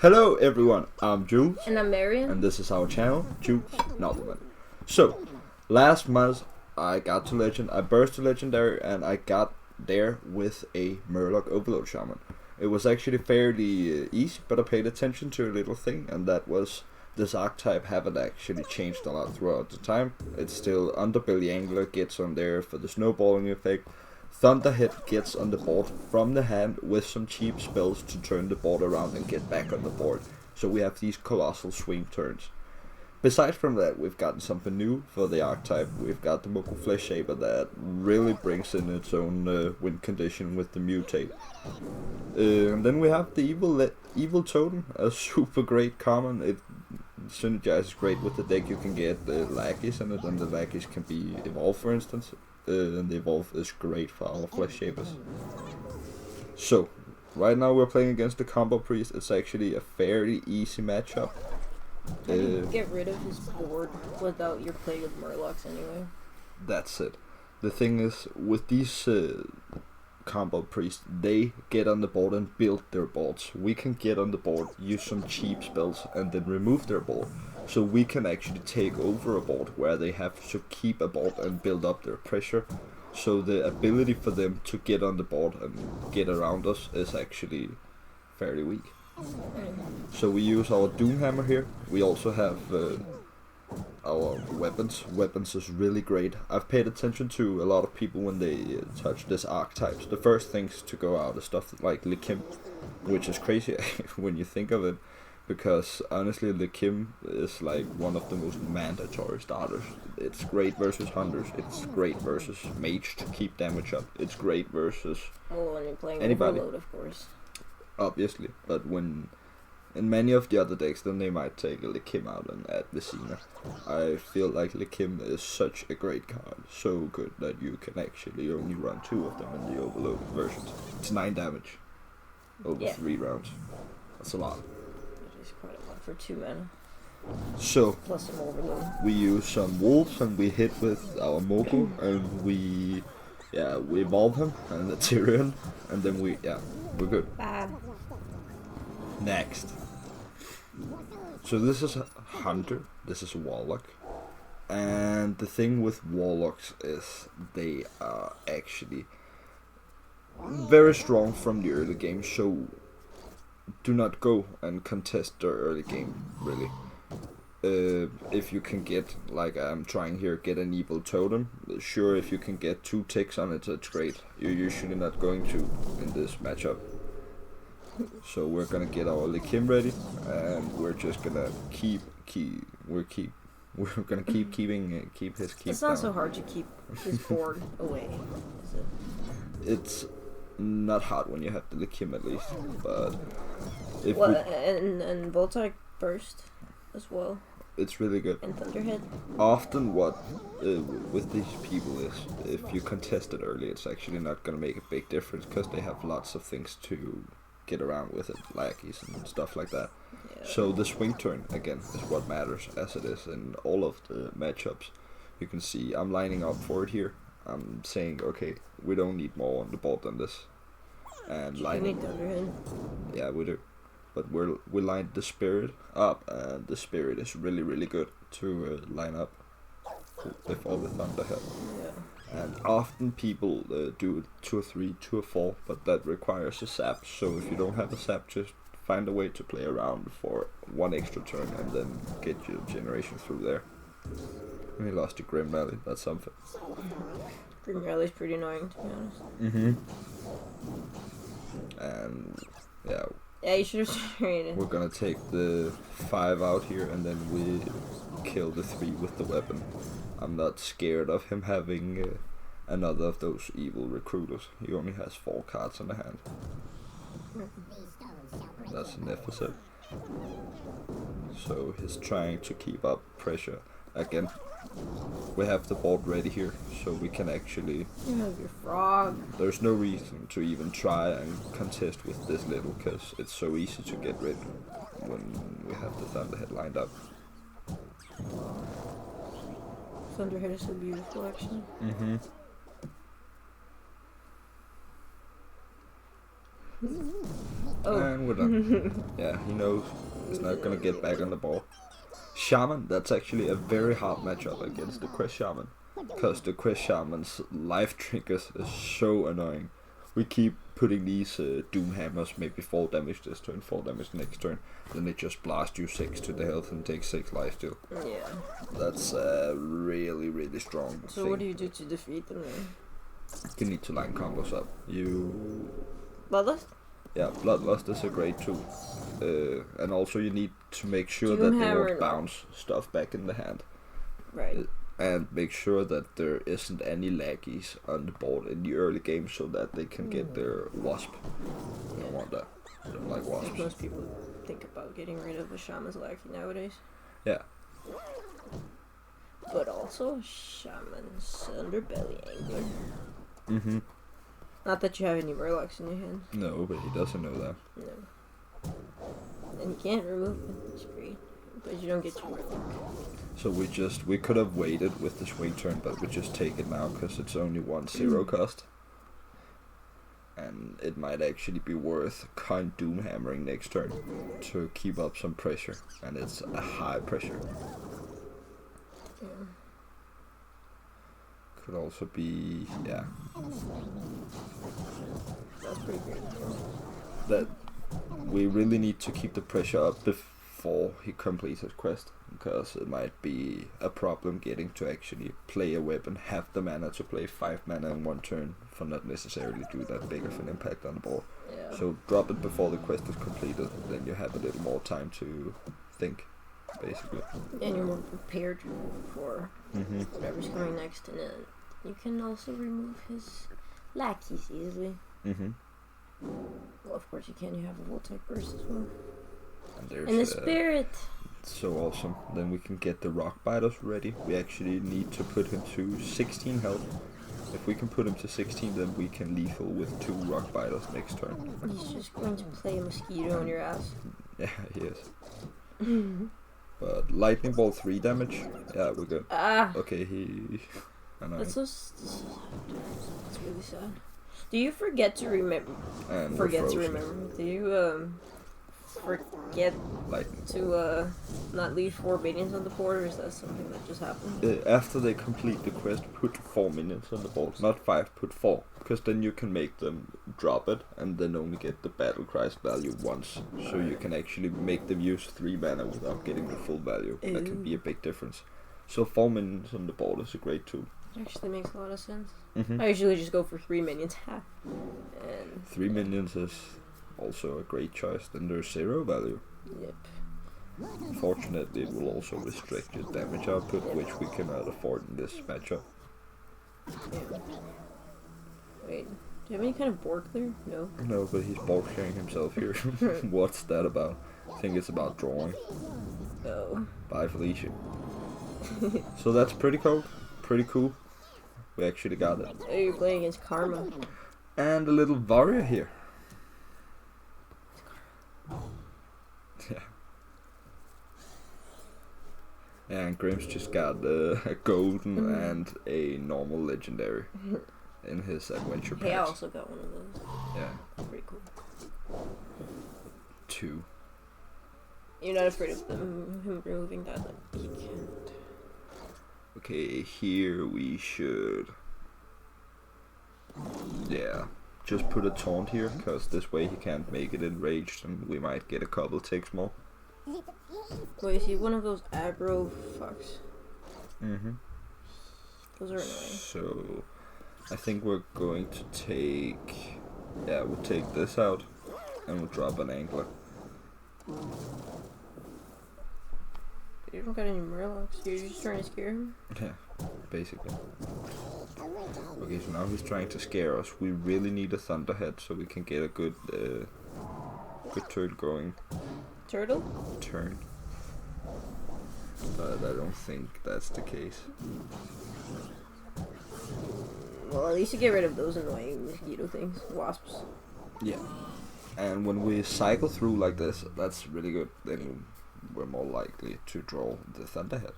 Hello everyone, I'm Jules, And I'm Marion. and this is our channel, JulezNobelman. So, last month I got to Legend, I burst to Legendary, and I got there with a Murloc Overload Shaman. It was actually fairly easy, but I paid attention to a little thing, and that was this archetype haven't actually changed a lot throughout the time. It's still Underbelly Angler gets on there for the snowballing effect. Thunderhead gets on the board from the hand with some cheap spells to turn the board around and get back on the board. So we have these colossal swing turns. Besides from that, we've gotten something new for the archetype. We've got the Moko Flesh Shaper that really brings in its own win condition with the mutate. And then we have the evil totem, a super great common. It synergizes great with the deck. You can get the lackeys in it, and the lackeys can be evolved, for instance. And the evolve is great for our flesh shapers. So, right now we're playing against the combo priest. It's actually a fairly easy matchup. How do you get rid of his board without your play with Murlocs anyway? That's it. The thing is, with these combo priests, they get on the board and build their boards. We can get on the board, use some cheap spells, and then remove their board. So we can actually take over a board where they have to keep a board and build up their pressure. So the ability for them to get on the board and get around us is actually fairly weak. So we use our Doomhammer here. We also have our weapons. Weapons is really great. I've paid attention to a lot of people when they touch this archetypes. The first things to go out is stuff like Likim, which is crazy when you think of it. Because honestly, the Kim is like one of the most mandatory starters. It's great versus hunters. It's great versus mage to keep damage up. It's great versus When you're playing anybody, Overload, of course. obviously. But when in many of the other decks, then they might take a Likim out and add Vicina. I feel like Likim is such a great card, so good that you can actually only run 2 of them in the overloaded versions. It's 9 damage over 3 rounds. That's a lot. Quite a lot for 2 mana. So Plus some Overload. we use some wolves and we hit with our Moko and we evolve him and the Tyrion and then we're good. Bad. Next. So this is a hunter, this is a warlock. And the thing with warlocks is they are actually very strong from the early game, so do not go and contest the early game, really. If you can get, like I'm trying here, get an evil totem, sure, if you can get 2 ticks on it, that's great. You're usually not going to in this matchup. So we're gonna get our Likim ready, and we're just gonna keep his keep. It's not down. so hard to keep his board away, is it? It's not hard when you have the Likim at least, but if and Voltaic Burst as well. it's really good. And Thunderhead. Often what with these people is, if you contest it early, it's actually not gonna make a big difference because they have lots of things to get around with it, lackeys and stuff like that. Yeah. So the swing turn again is what matters, as it is in all of the matchups. You can see I'm lining up for it here. I'm saying, okay, we don't need more on the board than this, and We need Thunderhead. yeah, we do. But we lined the spirit up, and the spirit is really good to line up before the Thunderhead. Yeah. And often people do 2 or 3, 2 or 4, but that requires a sap. So if you don't have a sap, just find a way to play around for 1 extra turn and then get your generation through there. We lost to Grim Valley, that's something. Grim Rally's pretty annoying, to be honest. And yeah. Yeah, you should have traded. We're gonna take the 5 out here and then we kill the 3 with the weapon. I'm not scared of him having another of those evil recruiters. He only has 4 cards in the hand. That's an deficit. So he's trying to keep up pressure. Again, we have the board ready here, so we can actually... You have your frog. There's no reason to even try and contest with this little, because it's so easy to get rid when we have the Thunderhead lined up. Thunderhead is so beautiful, actually. Oh. And we're done. Yeah, he knows he's not gonna get back on the ball. Shaman, that's actually a very hard matchup against the Quest Shaman. Because the Quest Shaman's life triggers is so annoying. We keep putting these Doom Hammers, maybe 4 damage this turn, 4 damage next turn. Then they just blast you 6 to the health and take 6 life steal. Yeah. That's really, really strong. So what do you do to defeat them then? You need to line combos up. You... Bloodlust? Yeah, Bloodlust is a great tool. And also you need to make sure Doom that they Hammer, won't bounce stuff back in the hand. Right. And make sure that there isn't any laggies on the board in the early game so that they can get their wasp. I don't want that. I don't like I think wasps. most people think about getting rid of a Shaman's Lackey nowadays. Yeah. But also Shaman's Underbelly Angler. Mm-hmm. Not that you have any Murlocs in your hand. No, but he doesn't know that. No. And you can't remove it. It's great. But you don't get your Murloc. So we could have waited with the swing turn, but we just take it now because it's only 1-0 cost. And it might actually be worth kind Doom Hammering next turn to keep up some pressure. And it's a high pressure. Yeah. Could also be, yeah. That's pretty great. That we really need to keep the pressure up before he completes his quest, because it might be a problem getting to actually play a weapon, have the mana to play 5 mana in 1 turn for not necessarily do that big of an impact on the board. Yeah. So drop it before the quest is completed, then you have a little more time to think, basically. And you're more prepared for Mm-hmm. whatever's coming next, and then you can also remove his lackeys easily. Mm-hmm. Well, of course you can. You have a Voltaic Burst as well. And there's And the spirit. so awesome. Then we can get the Rock Biters ready. We actually need to put him to 16 health. If we can put him to 16, then we can lethal with 2 Rock Biters next turn. He's just going to play a mosquito on your ass. Yeah, he is. But Lightning Ball 3 damage. Yeah, we're good. Ah! Okay, he... I know. That's so that's really sad. Do you forget to remember? And Forget to we're frozen. remember. Do you forget Lightning. to not leave 4 minions on the board, or is that something that just happened? After they complete the quest, put 4 minions on the board. Not 5, put 4. Because then you can make them drop it and then only get the battle cries value once. So you can actually make them use 3 mana without getting the full value. That can be a big difference. So 4 minions on the board is a great tool. It actually makes a lot of sense. Mm-hmm. I usually just go for 3 minions. And 3 minions is also a great choice. Then there's 0 value. yep. Unfortunately, it will also restrict your damage output, which we cannot afford in this matchup. Yeah. Wait, do you have any kind of Bork there? No. No, but he's bulk sharing himself here. What's that about? I think it's about drawing. Oh. Bye, Felicia. So that's pretty cool. Pretty cool. We actually got it. Oh, you're playing against Karma. And a little warrior here. Yeah. And Grimm's just got a golden and a normal legendary in his adventure packs. Hey, I also got one of those. Yeah. Pretty cool. 2. You're not afraid of him removing that? Like, he can't. Okay, here we should... Yeah. Just put a taunt here, because this way he can't make it enraged and we might get a couple ticks more. Wait, is he one of those aggro fucks? Mm-hmm. Those are annoying. So, I think we're going to take... Yeah, we'll take this out and we'll drop an angler. You don't got any Murlocs. You're just trying to scare him? Yeah, basically. Okay, so now he's trying to scare us. We really need a Thunderhead so we can get a good turn going. Turtle? Turn. But I don't think that's the case. Well, at least you get rid of those annoying mosquito things. Wasps. Yeah. And when we cycle through like this, that's really good. Then we're more likely to draw the Thunderhead.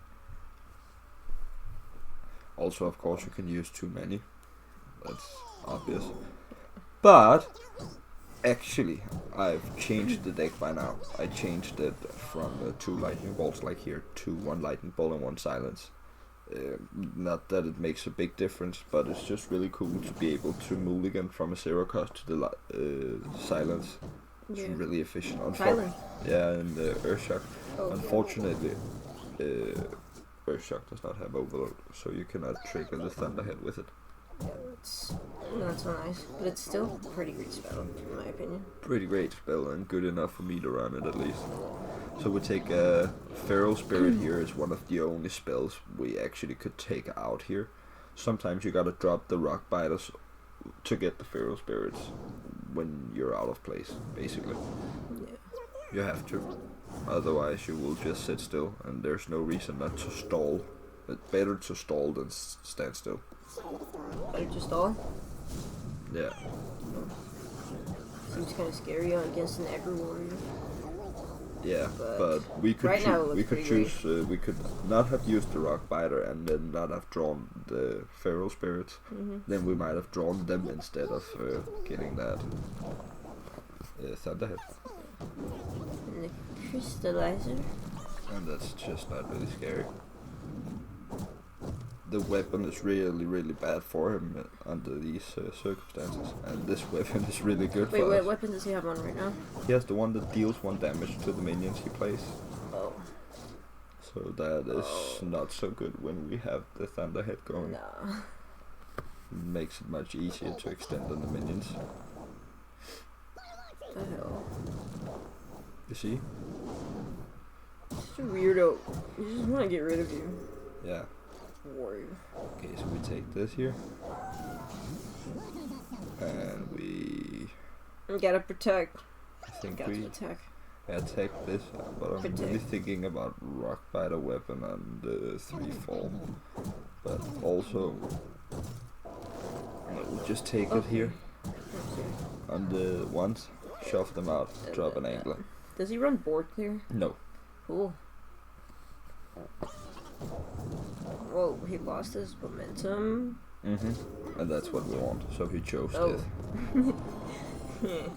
Also, of course, you can use too many. That's obvious. But Actually, I've changed the deck by now. I changed it from 2 lightning bolts like here to 1 lightning bolt and 1 silence. Not that it makes a big difference, but it's just really cool to be able to mulligan from a 0 cost to the silence. It's really efficient. Silence? Yeah, and the Earthshock. Oh. Unfortunately, Earthshock does not have overload, so you cannot trigger the Thunderhead with it. Yeah, it's not so nice, but it's still a pretty great spell, in my opinion. Pretty great spell and good enough for me to run it at least. So we take a Feral Spirit here is one of the only spells we actually could take out here. Sometimes you gotta drop the Rock Biters to get the Feral Spirits when you're out of place, basically. Yeah. You have to. Otherwise you will just sit still and there's no reason not to stall. It's better to stall than stand still. Better to stall? Yeah. Seems kind of scary against an aggro warrior. Yeah, but we could right we could choose. We could not have used the Rock Biter and then not have drawn the Feral Spirits. Then we might have drawn them instead of getting that Thunderhead. And the Crystallizer. And that's just not really scary. The weapon is really bad for him under these circumstances, and this weapon is really good Wait, for what us. weapon does he have on right now? He has the one that deals 1 damage to the minions he plays. Oh. So that is not so good when we have the Thunderhead going. Nah. Makes it much easier to extend on the minions. What the hell? You see? Such a weirdo. You just want to get rid of you. Yeah. Warrior. Okay, so we take this here. And we... You gotta protect. I think Gotta we attack. attack this, but I'm really thinking about Rock Biter weapon and the 3 form. But also... we'll just take it here. On the ones, shove them out, drop an angler. Does he run board clear? No. Cool. Whoa, he lost his momentum. And that's what we want, so he chose Oh. death.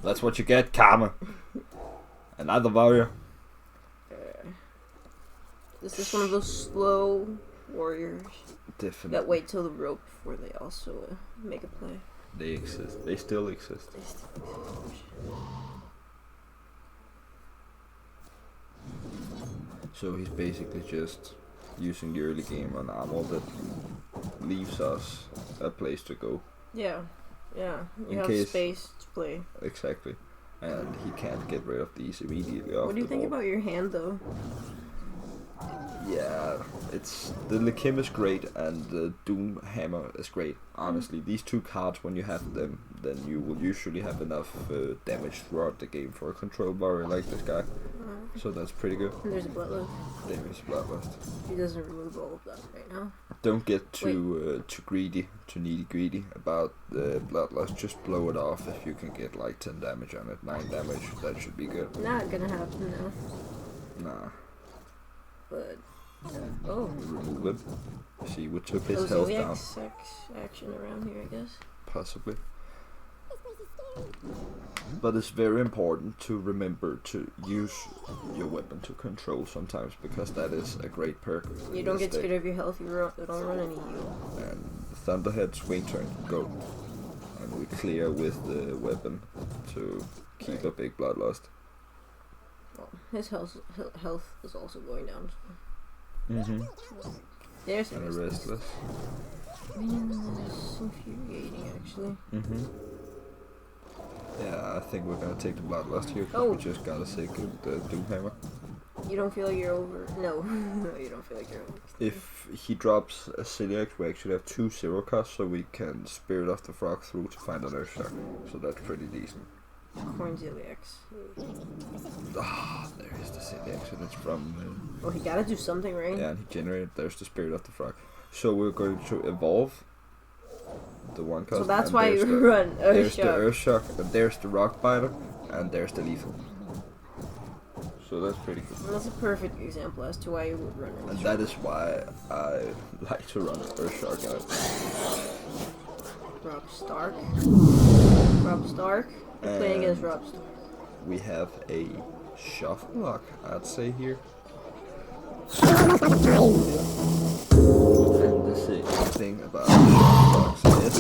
That's what you get, karma. Another warrior. This is one of those slow warriors Definitely. that wait till the rope before they also make a play. They exist. They still exist. So he's basically just using the early game on armor that leaves us a place to go. Yeah, yeah. You In have case- space to play. Exactly. And he can't get rid of these immediately after. What do you think about your hand, though? Yeah, it's the Likim is great and the Doom Hammer is great. Honestly, these 2 cards, when you have them, then you will usually have enough damage throughout the game for a control warrior like this guy. So that's pretty good. And there's a bloodlust. There is Bloodlust. He doesn't remove all of that right now. Don't get too greedy, too needy about the Bloodlust. Just blow it off if you can get like 10 damage on it, 9 damage. That should be good. Not gonna happen now. Nah. But oh, Remove it. See, we took his those health down. action around here, I guess. Possibly. But it's very important to remember to use your weapon to control sometimes, because that is a great perk. You don't get scared of your health. You don't run any heal. And Thunderhead swing turn, go. And we clear with the weapon to keep a big bloodlust. Well, his health is also going down. Mm-hmm. There's And a restless. It's infuriating, actually. Mm-hmm. Yeah, I think we're gonna take the bloodlust here, because Oh. we just got a second Doomhammer. You don't feel like you're over. No, no, you don't feel like you're over. If he drops a Celiax, we actually have 2 0 costs, so we can Spirit of the Frog through to find an Earthshock. So that's pretty decent. Cornziliax. Ah, there is the Celiax, and it's from... Oh, he gotta do something, right? yeah, and he generated, there's the Spirit of the Frog. So we're going to evolve the 1 cost. So that's and why there's you the- run There's the Earthshock. Earthshock, and there's the Rock Biter, and there's the Lethal. So that's pretty good. And that's a perfect example as to why you would run And Earthshock. that is why I like to run Earthshock. Rob Stark. Rob Stark. You're playing against And Rob's. we have a Shufflelock, I'd say here. And the thing about Shufflelocks is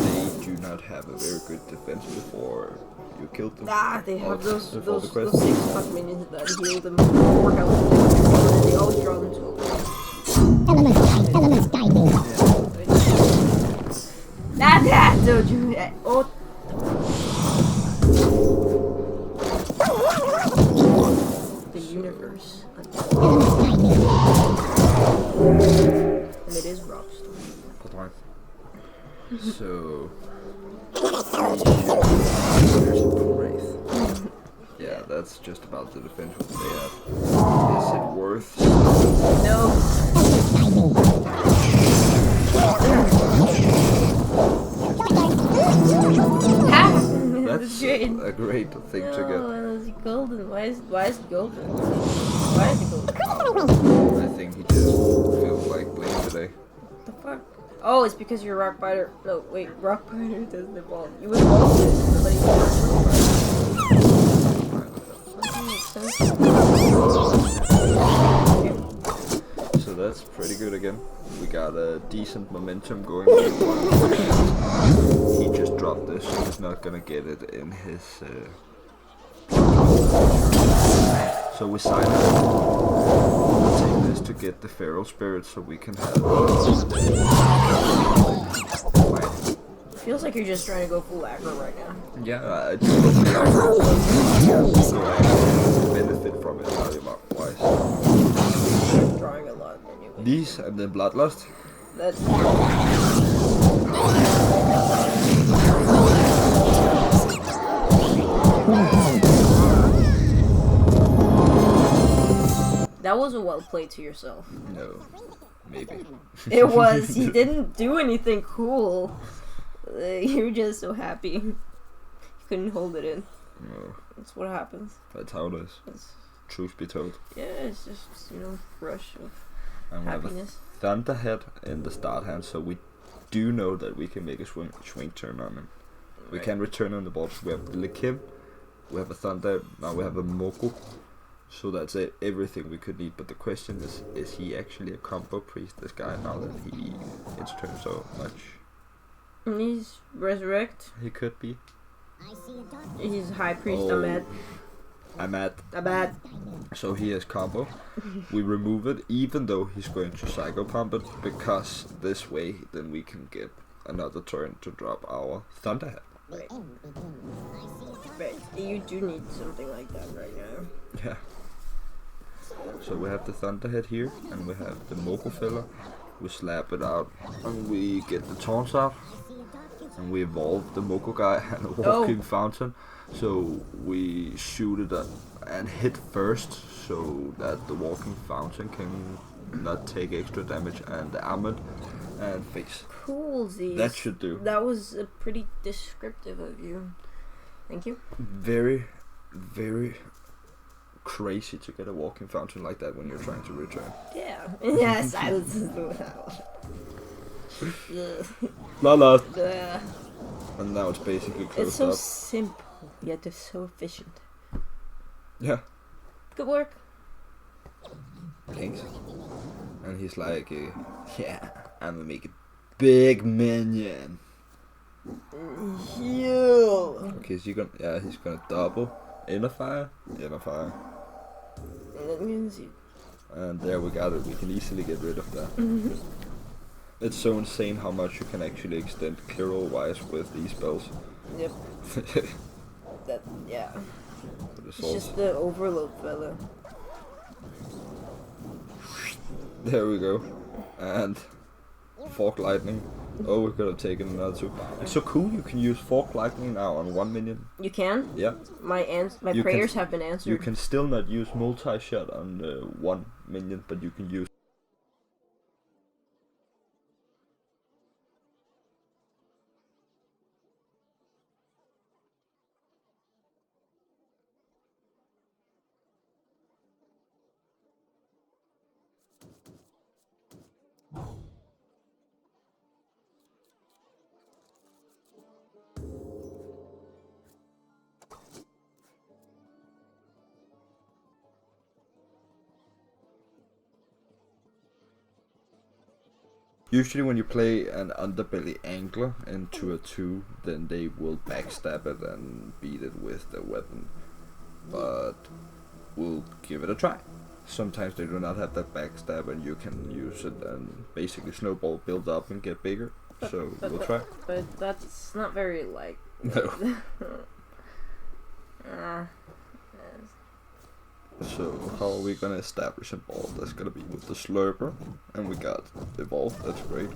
they do not have a very good defense before you kill them. They have those before the quest. 6 fuck minions that heal them 4 health, and they always draw them to a Elements guide me. Don't you? Oh. The universe. Elements guide me. And it is Rob's story. So there's a boom wraith. Yeah, that's just about the defense what they have. Is it worth? No. That's a great thing to No, it's golden. Why is it golden? Why is it golden? get. I think he just feels like playing today. What the fuck? Oh, it's because you're Rock Biter. No, wait, Rock Biter doesn't evolve. You evolve this, but you don't. So that's pretty good again. We got a decent momentum going. He just dropped this, so he's not gonna get it in his. So we sign up. We'll take this to get the feral spirit, so we can have. Feels like you're just trying to go full aggro right now. Yeah, I just so I benefit from it value wise. Drawing a lot anyway. These and then Bloodlust. That's. That wasn't well played to yourself. No, maybe. It was. He didn't do anything cool. You were just so happy. You couldn't hold it in. No, That's what happens. that's how it is. It's, Truth be told. yeah, it's just, rush of And we have a happiness. Thunderhead in the start hand, so we do know that we can make a swing turn on him. We Right. can return on the board. We have Likim, we have a Thunder, now we have a Moko. So that's it, everything we could need. But the question is he actually a combo priest, this guy, now that he gets turned so much? And he's resurrect. He could be. He's high priest. Oh. I'm at. I'm at. So he has combo. We remove it, even though he's going to psycho pump it, because this way then we can get another turn to drop our Thunderhead. Right. Right. You do need something like that right now. Yeah. So we have the Thunderhead here, and we have the Moko filler. We slap it out, and we get the taunts out, and we evolve the Moko guy and a walking fountain. So we shoot it up and hit first, so that the walking fountain can not take extra damage, and the armored and face. Coolsies. That should do. That was pretty descriptive of you. Thank you. Very, very crazy to get a walking fountain like that when you're trying to return. Yeah. Yeah, silence is the La la. Yeah. And now it's basically closed It's so up. simple, yet it's so efficient. Yeah. Good work. Thanks. And he's like, yeah, I'm gonna make a big minion. Yeah. Okay, so he's gonna double inner fire. That means you. And there we got it. We can easily get rid of that. It's so insane how much you can actually extend clear wise with these spells. Yep. That. Yeah. But It's just the overload fella. There we go. And Fork Lightning. Oh, we could have taken another 2. It's so cool you can use Fork Lightning now on 1 minion. You can? Yeah. My You prayers can- have been answered. You can still not use multi-shot on 1 minion, but you can use Usually when you play an underbelly angler into a 2, then they will backstab it and beat it with the weapon. But we'll give it a try. Sometimes they do not have that backstab and you can use it and basically snowball, build up and get bigger. So we'll try. But that's not very like... No. So how are we gonna establish a ball? That's gonna be with the slurper, and we got evolved. That's great.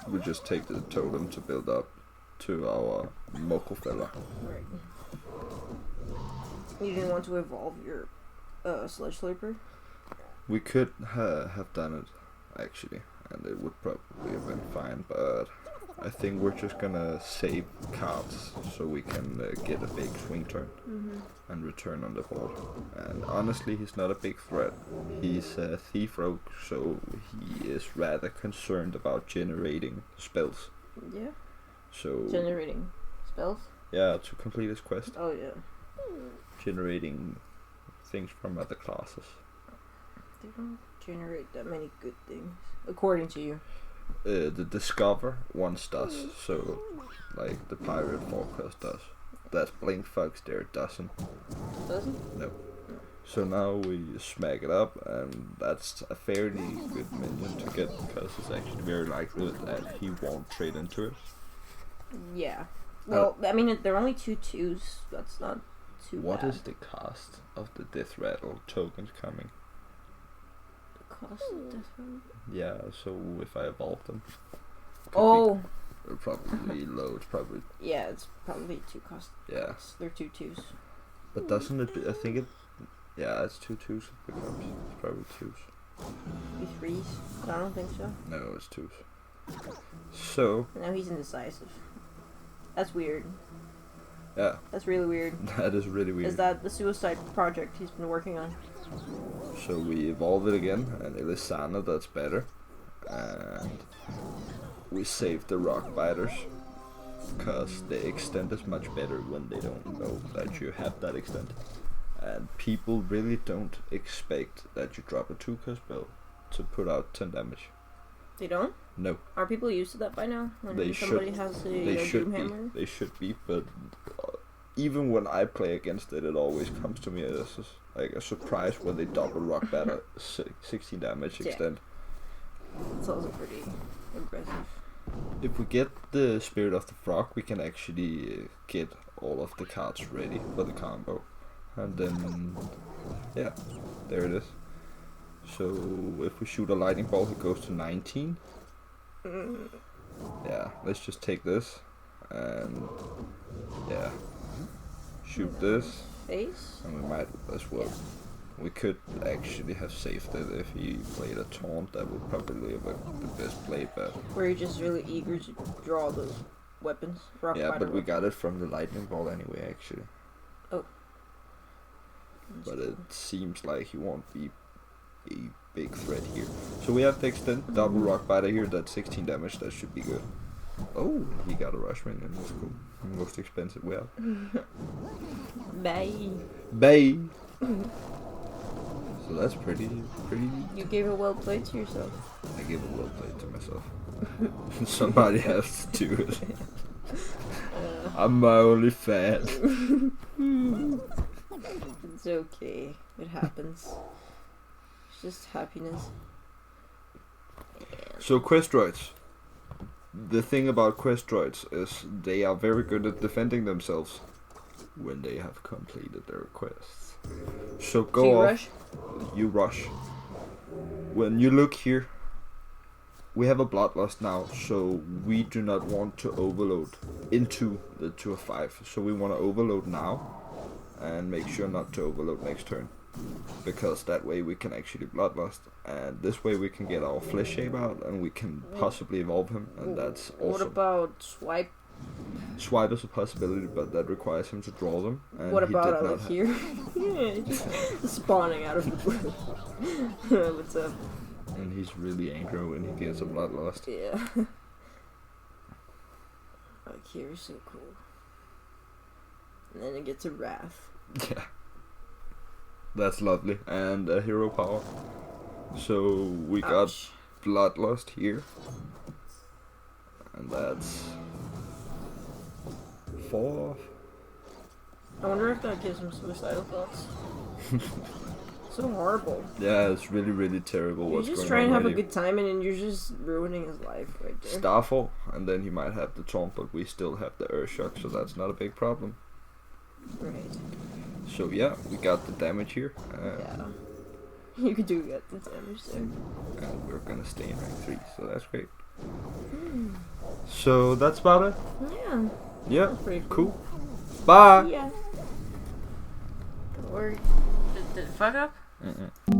We just take the totem to build up to our Moko fella. Right. You didn't want to evolve your Sludge Slurper? We could have done it actually, and it would probably have been fine. But I think we're just gonna save cards so we can get a big swing turn and return on the board. And honestly, he's not a big threat. He's a thief rogue, so he is rather concerned about generating spells. Yeah. So Generating spells? yeah, to complete his quest, Oh yeah. generating things from other classes. They don't generate that many good things, according to you. The Discover once does, so like the Pirate forecast does. That's Blink Fox there doesn't. Doesn't? No. So now we smack it up, and that's a fairly good minion to get because it's actually very likely that he won't trade into it. Yeah. Well, I mean, they're only 2/2s. That's not too What bad. is the cost of the Death Rattle tokens coming? The cost of this one? Yeah, so if I evolve them, Oh, they're probably low. It's probably yeah, it's probably 2 cost. yeah. They're 2/2s. But doesn't it? I think it. Yeah, it's 2/2s. It becomes. It's probably 2s. Be 3s? I don't think so. No, it's 2s. So Now he's indecisive. That's weird. yeah, That's really weird. that is really weird. Is that the suicide project he's been working on? So we evolve it again, and Elisana, that's better. And we save the rock biters, because the extent is much better when they don't know that you have that extent. And people really don't expect that you drop a 2-cost spell to put out 10 damage. They don't? No, Are people used to that by now? When They somebody should- has a they should be. Doomhammer? They should be, but even when I play against it, it always comes to me as like a surprise when they double rock batter 16 damage Yeah. extent. It's also pretty impressive. If we get the Spirit of the Frog, we can actually get all of the cards ready for the combo. And then, yeah, there it is. So if we shoot a lightning bolt, it goes to 19. Yeah, let's just take this and yeah, shoot this, Face? and we might as well. We could actually have saved it if he played a taunt. That would probably have been the best play, but Where you're just really eager to draw those weapons. Rock yeah, fighter but we weapons. got it from the lightning bolt anyway, actually. Oh. But it seems like he won't be a big threat here. So we have to extend double rock biter here. That's 16 damage. That should be good. Oh, he got a rush ring, and that's cool. Most expensive we have. Bye. Bay. So that's pretty. You gave a well played to yourself. I give a well played to myself. Somebody has to do it. I'm my only fan. It's okay. It happens. It's just happiness. So quest droids. The thing about quest droids is they are very good at defending themselves when they have completed their quests. So go Do you off. rush? You rush. When you look here, we have a bloodlust now, so we do not want to overload into the 2 of 5. So we want to overload now and make sure not to overload next turn, because that way we can actually bloodlust, and this way we can get our flesh shape out and we can possibly evolve him, and that's What awesome. about swipe? Swipe is a possibility, but that requires him to draw them. And What he about did out not of ha- here? Yeah, just spawning out of the blue. What's up? And he's really angry when he gets a bloodlust. Yeah. Like here is so cool. And then it gets a wrath. Yeah. That's lovely. And a hero power. So we got Ouch. bloodlust here. And that's 4. I wonder if that gives him suicidal thoughts. So horrible. Yeah, it's really, really terrible You're what's just going trying on to have right a good time and then you're just ruining his life right there. Starfall, and then he might have the taunt, but we still have the Earthshock, so that's not a big problem. Right. So yeah, we got the damage here. Yeah. You could do get the damage there. And we're gonna stay in rank 3, so that's great. So that's about it. Yeah. Yeah, That's pretty cool. Bye! Yeah. Or did it fuck up? Mm-mm.